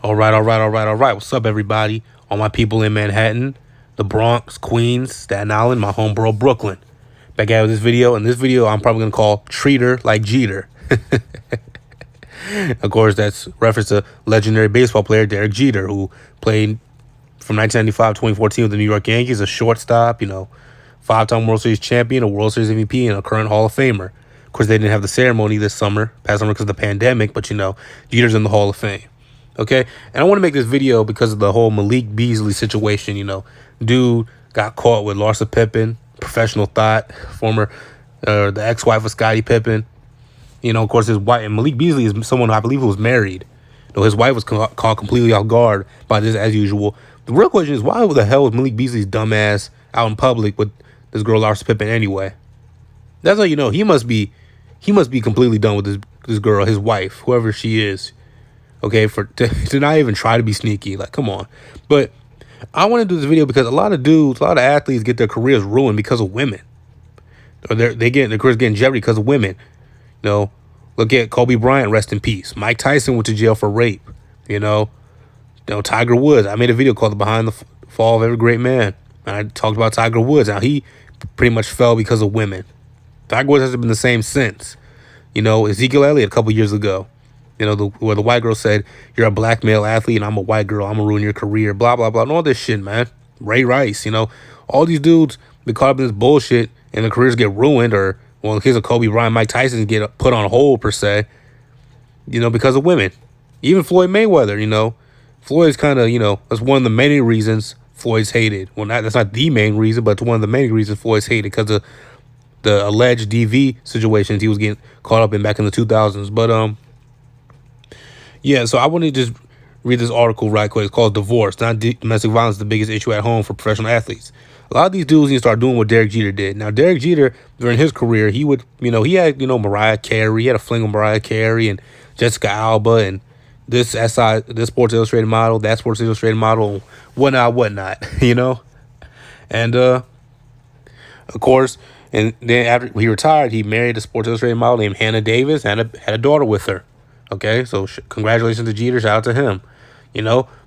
All right. What's up, everybody? All my people in Manhattan, the Bronx, Queens, Staten Island, my home borough, Brooklyn. Back out with this video. In this video, I'm probably going to call Treater like Jeter. Of course, that's reference to legendary baseball player Derek Jeter, who played from 1995 to 2014 with the New York Yankees, a shortstop, five-time World Series champion, a World Series MVP, and a current Hall of Famer. Of course, they didn't have the ceremony this past summer because of the pandemic, but Jeter's in the Hall of Fame. Okay, and I want to make this video because of the whole Malik Beasley situation. Dude got caught with Larsa Pippen, professional thought, the ex-wife of Scottie Pippen. Of course, his wife, and Malik Beasley is someone I believe who was married. His wife was caught completely off guard by this, as usual. The real question is, why the hell was Malik Beasley's dumbass out in public with this girl Larsa Pippen anyway? That's how you know he must be completely done with this girl, his wife, whoever she is. Okay, to not even try to be sneaky. Like, come on. But I want to do this video because a lot of athletes get their careers ruined because of women. Or their careers getting jeopardy because of women. Look at Kobe Bryant, rest in peace. Mike Tyson went to jail for rape. Tiger Woods. I made a video called "The Behind the Fall of Every Great Man," and I talked about Tiger Woods. Now he pretty much fell because of women. Tiger Woods hasn't been the same since. Ezekiel Elliott a couple years ago. Where the white girl said, "You're a black male athlete and I'm a white girl. I'm going to ruin your career," blah, blah, blah, and all this shit, man. Ray Rice, all these dudes be caught up in this bullshit and their careers get ruined, or, well, in the case of Kobe Bryant, Mike Tyson get put on hold, per se, because of women. Even Floyd Mayweather, Floyd's kind of, that's one of the many reasons Floyd's hated. Well, that's not the main reason, but it's one of the many reasons Floyd's hated because of the alleged DV situations he was getting caught up in back in the 2000s. But, yeah, so I want to just read this article right quick. It's called "Divorce, Not Domestic Violence, the Biggest Issue at Home for Professional Athletes." A lot of these dudes need to start doing what Derek Jeter did. Now, Derek Jeter, during his career, he would, he had, Mariah Carey. He had a fling with Mariah Carey and Jessica Alba and this Sports Illustrated model, that Sports Illustrated model, whatnot, And, of course, and then after he retired, he married a Sports Illustrated model named Hannah Davis and had a daughter with her. Okay, so congratulations to Jeter. Shout out to him.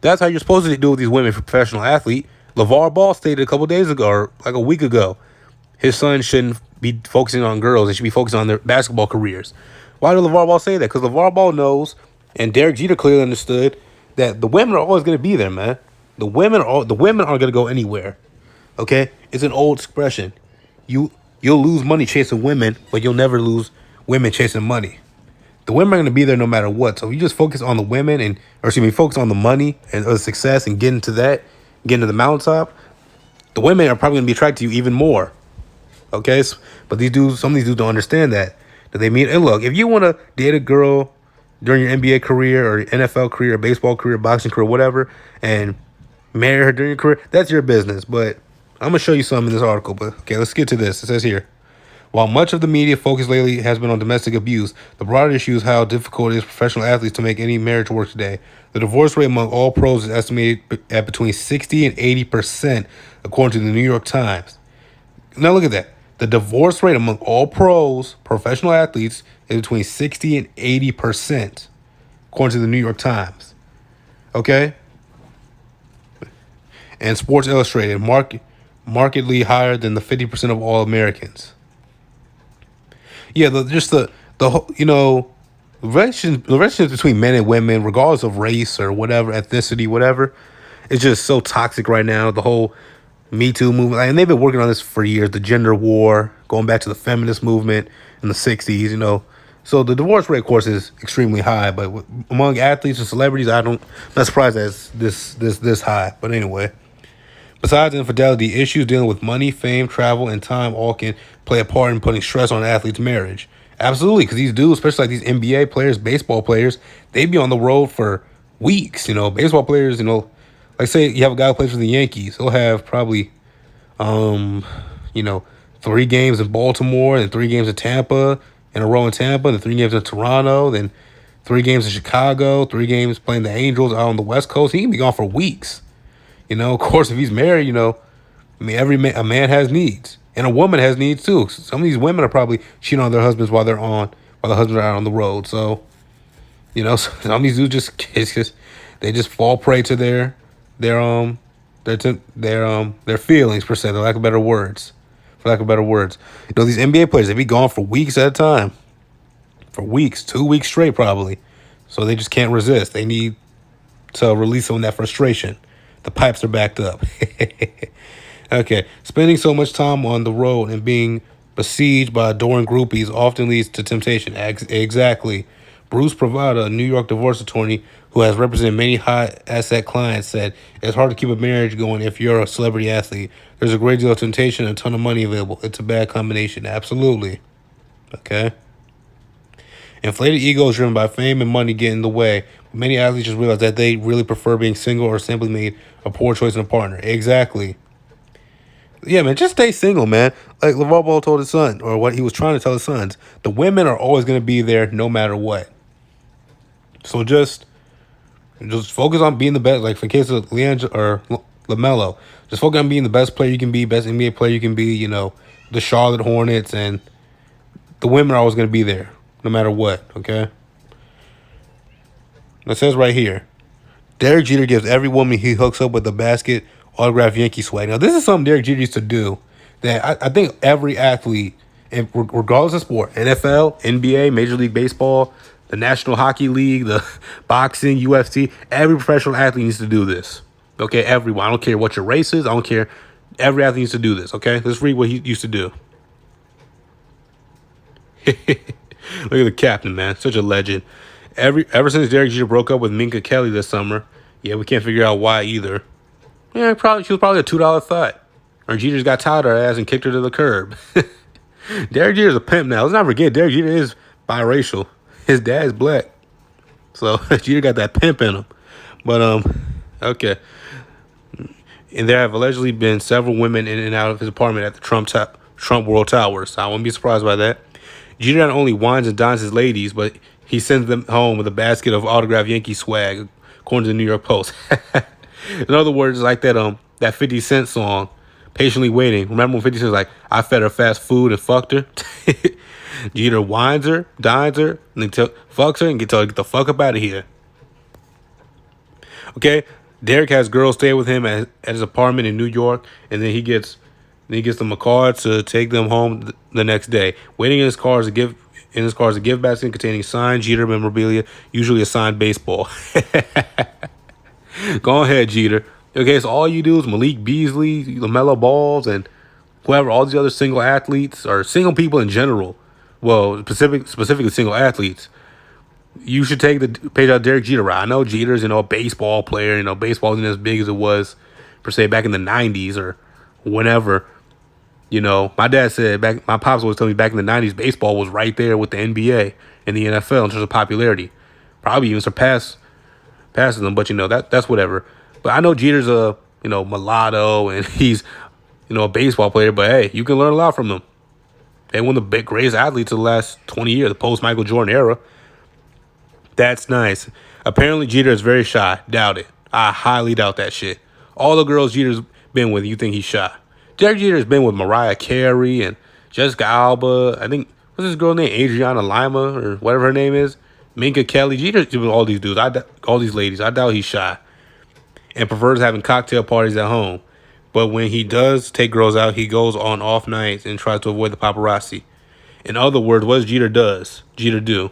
That's how you're supposed to do with these women for professional athlete. LeVar Ball stated a couple days ago, or like a week ago, his son shouldn't be focusing on girls. They should be focusing on their basketball careers. Why did LeVar Ball say that? Because LeVar Ball knows, and Derek Jeter clearly understood, that the women are always going to be there, man. The women aren't going to go anywhere. Okay, it's an old expression. You'll lose money chasing women, but you'll never lose women chasing money. The women are going to be there no matter what. So if you just focus on the women focus on the money and the success and getting to the mountaintop, the women are probably going to be attracted to you even more. Okay? But some of these dudes don't understand that they mean, and look, if you want to date a girl during your NBA career or NFL career, baseball career, boxing career, whatever, and marry her during your career, that's your business. But I'm going to show you something in this article. But okay, let's get to this. It says here, while much of the media focus lately has been on domestic abuse, the broader issue is how difficult it is for professional athletes to make any marriage work today. The divorce rate among all pros is estimated at between 60 and 80%, according to the New York Times. Now look at that. The divorce rate among all pros, professional athletes, is between 60 and 80%, according to the New York Times. Okay? And Sports Illustrated, markedly higher than the 50% of all Americans. Yeah, the relationship between men and women, regardless of race or whatever, ethnicity, whatever, is just so toxic right now. The whole Me Too movement, and they've been working on this for years. The gender war, going back to the feminist movement in the 60s, So the divorce rate, of course, is extremely high. But among athletes and celebrities, I'm not surprised that it's this high. But anyway. Besides infidelity, issues dealing with money, fame, travel, and time all can play a part in putting stress on an athlete's marriage. Absolutely, because these dudes, especially like these NBA players, baseball players, they be on the road for weeks. Baseball players, like say you have a guy who plays for the Yankees, he'll have probably, 3 games in Baltimore and 3 games in Tampa, in a row in Tampa, then 3 games in Toronto, then 3 games in Chicago, 3 games playing the Angels out on the West Coast. He can be gone for weeks. Of course, if he's married, a man has needs. And a woman has needs too. Some of these women are probably cheating on their husbands while the husbands are out on the road. So, some of these dudes They just fall prey to their their feelings per se. For lack of better words. These NBA players, they be gone for weeks at a time, for weeks, 2 weeks straight probably. So they just can't resist. They need to release some of that frustration. The pipes are backed up. Okay, spending so much time on the road and being besieged by adoring groupies often leads to temptation. Exactly. Bruce Pravada, a New York divorce attorney who has represented many high-asset clients, said it's hard to keep a marriage going if you're a celebrity athlete. There's a great deal of temptation and a ton of money available. It's a bad combination. Absolutely. Okay. Inflated egos driven by fame and money get in the way. Many athletes just realize that they really prefer being single or simply made a poor choice in a partner. Exactly. Yeah, man, just stay single, man. Like LeVar Ball told his son, or what he was trying to tell his sons, the women are always going to be there no matter what. So just focus on being the best. Like for the case of LaMelo, just focus on being the best player you can be, best NBA player you can be. The Charlotte Hornets, and the women are always going to be there no matter what. Okay. It says right here, Derek Jeter gives every woman he hooks up with a basket autographed Yankee swag. Now, this is something Derek Jeter used to do that I think every athlete, and regardless of sport, NFL, NBA, Major League Baseball, the National Hockey League, the boxing, UFC, every professional athlete needs to do this. Okay, everyone. I don't care what your race is. I don't care. Every athlete needs to do this. Okay, let's read what he used to do. Look at the captain, man. Such a legend. Ever since Derek Jeter broke up with Minka Kelly this summer, yeah, we can't figure out why either. Yeah, she was probably a $2 thought. Or Jeter got tired of her ass and kicked her to the curb. Derek Jeter's a pimp now. Let's not forget, Derek Jeter is biracial. His dad's black. So Jeter got that pimp in him. But, okay. And there have allegedly been several women in and out of his apartment at the Trump World Towers. So I wouldn't be surprised by that. Jeter not only wines and dines his ladies, but he sends them home with a basket of autographed Yankee swag, according to the New York Post. In other words, like that 50 Cent song, Patiently Waiting. Remember when 50 Cent was like, I fed her fast food and fucked her? Jeter wines her, dines her, and then fucks her and get her to get the fuck up out of here. Okay, Derek has girls stay with him at his apartment in New York, and then he gets them a car to take them home the next day. Waiting in his car is a gift basket containing signed Jeter memorabilia, usually a signed baseball. Go ahead, Jeter. Okay, so all you do is Malik Beasley, LaMelo Balls, and whoever, all these other single athletes or single people in general. Well, specifically single athletes. You should take the page out of Derek Jeter. Right? I know Jeter's, a baseball player. Baseball isn't as big as it was, per se, back in the 90s or whenever. My dad said my pops always told me back in the 90s, baseball was right there with the NBA and the NFL in terms of popularity. Probably even surpassing them, but that's whatever. But I know Jeter's a mulatto and he's a baseball player, but hey, you can learn a lot from him. They one of the greatest athletes of the last 20 years, the post Michael Jordan era. That's nice. Apparently Jeter is very shy. Doubt it. I highly doubt that shit. All the girls Jeter's been with, you think he's shy. Derek Jeter's been with Mariah Carey and Jessica Alba. I think, what's this girl named? Adriana Lima or whatever her name is. Minka Kelly. Jeter's with all these dudes. All these ladies. I doubt he's shy. And prefers having cocktail parties at home. But when he does take girls out, he goes on off nights and tries to avoid the paparazzi. In other words, what Jeter do?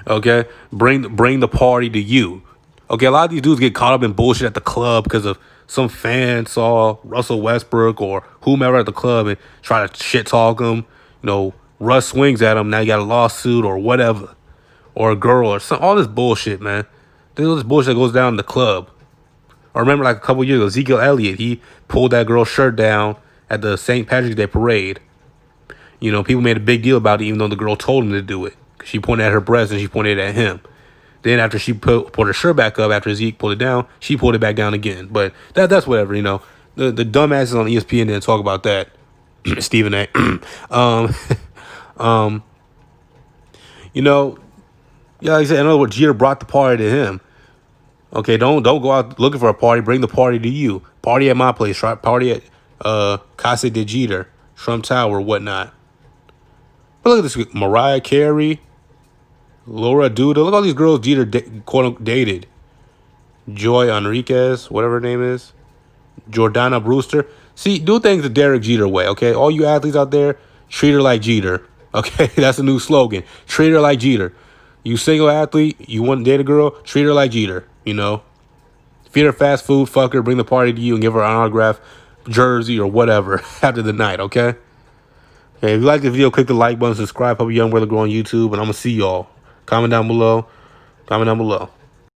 Okay? Bring the party to you. Okay, a lot of these dudes get caught up in bullshit at the club because of some fan saw Russell Westbrook or whomever at the club and try to shit talk him. Russ swings at him. Now you got a lawsuit or whatever. Or a girl or something. All this bullshit, man. All this bullshit that goes down in the club. Or remember like a couple years ago, Ezekiel Elliott, he pulled that girl's shirt down at the St. Patrick's Day parade. People made a big deal about it even though the girl told him to do it. She pointed at her breast and she pointed at him. Then after she pulled her shirt back up, after Zeke pulled it down, she pulled it back down again. But that's whatever, The dumbasses on ESPN didn't talk about that. Stephen A. Yeah, like I said, in other words, Jeter brought the party to him. Okay, don't go out looking for a party. Bring the party to you. Party at my place. Party at Casa de Jeter, Trump Tower, whatnot. But look at this, Mariah Carey. Laura Duda. Look at all these girls Jeter quote dated. Joy Enriquez, whatever her name is. Jordana Brewster. See, do things the Derek Jeter way, okay? All you athletes out there, treat her like Jeter. Okay, that's a new slogan. Treat her like Jeter. You single athlete, you want to date a girl, treat her like Jeter, you know? Feed her fast food, fuck her, bring the party to you, and give her an autograph, jersey, or whatever after the night, okay? Okay, if you like the video, click the like button, subscribe, Puppy Young Brother Grow on YouTube, and I'm going to see y'all. Comment down below. Comment down below.